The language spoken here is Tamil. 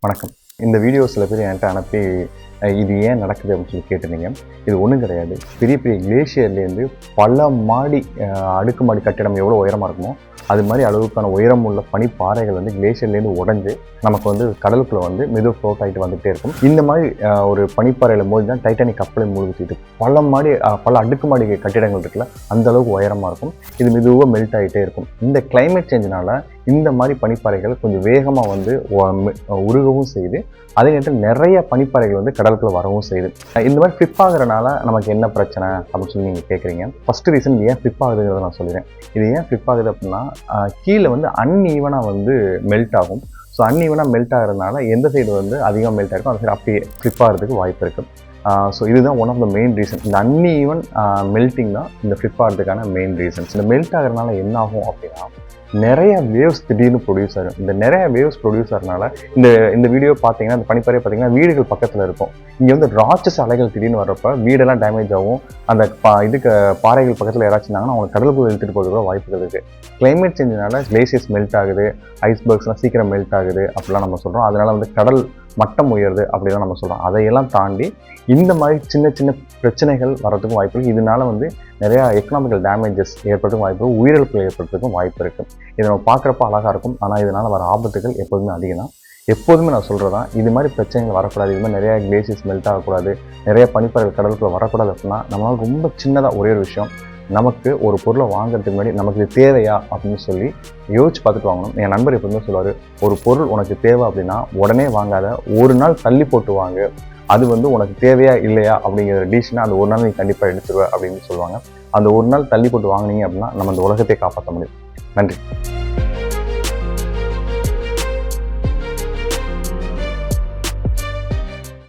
வணக்கம். இந்த வீடியோ சில பேர் என்கிட்ட அனுப்பி இது ஏன் நடக்குது அப்படின்னு சொல்லி கேட்டிருந்தீங்க. இது ஒன்றும் கிடையாது. பெரிய பெரிய கிளேஷியர்லேருந்து பல மாடி அடுக்குமாடி கட்டிடம் எவ்வளோ உயரமாக இருக்குமோ அது மாதிரி அளவுக்கான உயரம் உள்ள பனிப்பாறைகள் வந்து கிளேஷியர்லேருந்து உடஞ்சி நமக்கு வந்து கடலுக்குள்ளே வந்து மெது ஃப்ளோட் ஆகிட்டு வந்துகிட்டே இருக்கும். இந்த மாதிரி ஒரு பனிப்பாறையில் மோதி தான் டைட்டானிக் கப்பலை மூழ்கிட்டு பல அடுக்குமாடி கட்டிடங்கள் இருக்குல்ல அந்த அளவுக்கு உயரமாக இருக்கும். இது மெதுவாக மெல்ட் ஆகிட்டே இருக்கும். இந்த கிளைமேட் சேஞ்சினால இந்த மாதிரி பனிப்பாறைகள் கொஞ்சம் வேகமாக வந்து உருகவும் செய்யுது. அதே நேரத்தில் நிறைய பனிப்பாறைகள் வந்து கடலுக்குள்ள வரவும் செய்யுது. இந்த மாதிரி ஃப்ளிப் ஆகுறதுனால நமக்கு என்ன பிரச்சனை அப்படின்னு சொல்லி நீங்கள் கேட்குறீங்க. ஃபர்ஸ்ட் ரீசன் ஏன் ஃப்ளிப் ஆகுதுங்கிறத நான் சொல்லிடுறேன். இது ஏன் ஃப்ளிப் ஆகுது அப்படின்னா கீழே வந்து அன்ஈவனாக வந்து மெல்ட் ஆகும். ஸோ அன்ஈவனாக மெல்ட் ஆகிறதுனால எந்த சைடு வந்து அதிகமாக மெல்ட் ஆகிருக்கும் அந்த சைடு அப்படியே ஃப்ளிப் ஆகிறதுக்கு வாய்ப்பு இருக்குது. ஸோ இதுதான் one of the main reason. இந்த அன்ஈவன் மெல்ட்டிங் தான் இந்த ஃப்ளிப் ஆகிறதுக்கான மெயின் ரீசன்ஸ். இந்த மெல்ட் ஆகிறதுனால என்ன ஆகும் அப்படின்னா நிறைய வேவ்ஸ் திடீர்னு ப்ரொடியூஸ் ஆகும். இந்த நிறைய வேவ்ஸ் ப்ரொடியூஸ் ஆகிறதுனால இந்த வீடியோ பார்த்தீங்கன்னா இந்த பனிப்பாறை பார்த்தீங்கன்னா வீடுகள் பக்கத்தில் இருக்கும். இங்கே வந்து ராட்சஸ் அலைகள் திடீர்னு வர்றப்ப வீடெல்லாம் டேமேஜ் ஆகும். அந்த பாறைகள் பக்கத்தில் யாராச்சும் இருந்தாங்கன்னா அவங்க கடலுக்குள்ள இழுத்துட்டு போகிறது கூட வாய்ப்புகள் இருக்குது. கிளைமேட் சேஞ்சினால கிளேசியர்ஸ் மெல்ட் ஆகுது, ஐஸ்பர்க்ஸ்லாம் சீக்கிரம் மெல்ட் ஆகுது அப்படிலாம் நம்ம சொல்கிறோம். அதனால வந்து கடல் மட்டம் உயருது அப்படிதான் நம்ம சொல்கிறோம். அதையெல்லாம் தாண்டி இந்த மாதிரி சின்ன சின்ன பிரச்சனைகள் வர்றதுக்கும் வாய்ப்பு இருக்குது. இதனால வந்து நிறையா எக்கனாமிக்கல் டேமேஜஸ் ஏற்படுறதுக்கும் வாய்ப்பு, உயிரிழப்புகள் ஏற்படுறதுக்கும் வாய்ப்பு இருக்குது. இதை நம்ம பார்க்குறப்ப அழகாக இருக்கும். ஆனால் இதனால் வர ஆபத்துகள் எப்போதுமே அதிகம் தான். எப்போதுமே நான் சொல்கிறதான் இது மாதிரி பிரச்சனைகள் வரக்கூடாது, இது மாதிரி நிறையா கிளேசியர்ஸ் மெல்ட் ஆகக்கூடாது, நிறைய பனிப்பாறைகள் கடலுக்குள்ளே வரக்கூடாது அப்படின்னா நம்மளால் ரொம்ப சின்னதாக ஒரே ஒரு விஷயம், நமக்கு ஒரு பொருளை வாங்குறதுக்கு முன்னாடி நமக்கு இது தேவையா அப்படின்னு சொல்லி யோசிச்சு பார்த்துட்டு வாங்கணும். என் நண்பர் எப்போதுமே சொல்லுவார், ஒரு பொருள் உனக்கு தேவை அப்படின்னா உடனே வாங்காத, ஒரு நாள் தள்ளி போட்டு வாங்க. அது வந்து உனக்கு தேவையா இல்லையா அப்படிங்கிற டிசிஷனை அந்த ஒரு நாள் நீ கண்டிப்பாக எடுத்துருவ அப்படின்னு சொல்லுவாங்க. அந்த ஒரு நாள் தள்ளி போட்டு வாங்கினீங்க அப்படின்னா நம்ம அந்த உலகத்தை காப்பாற்ற முடியும். நன்றி.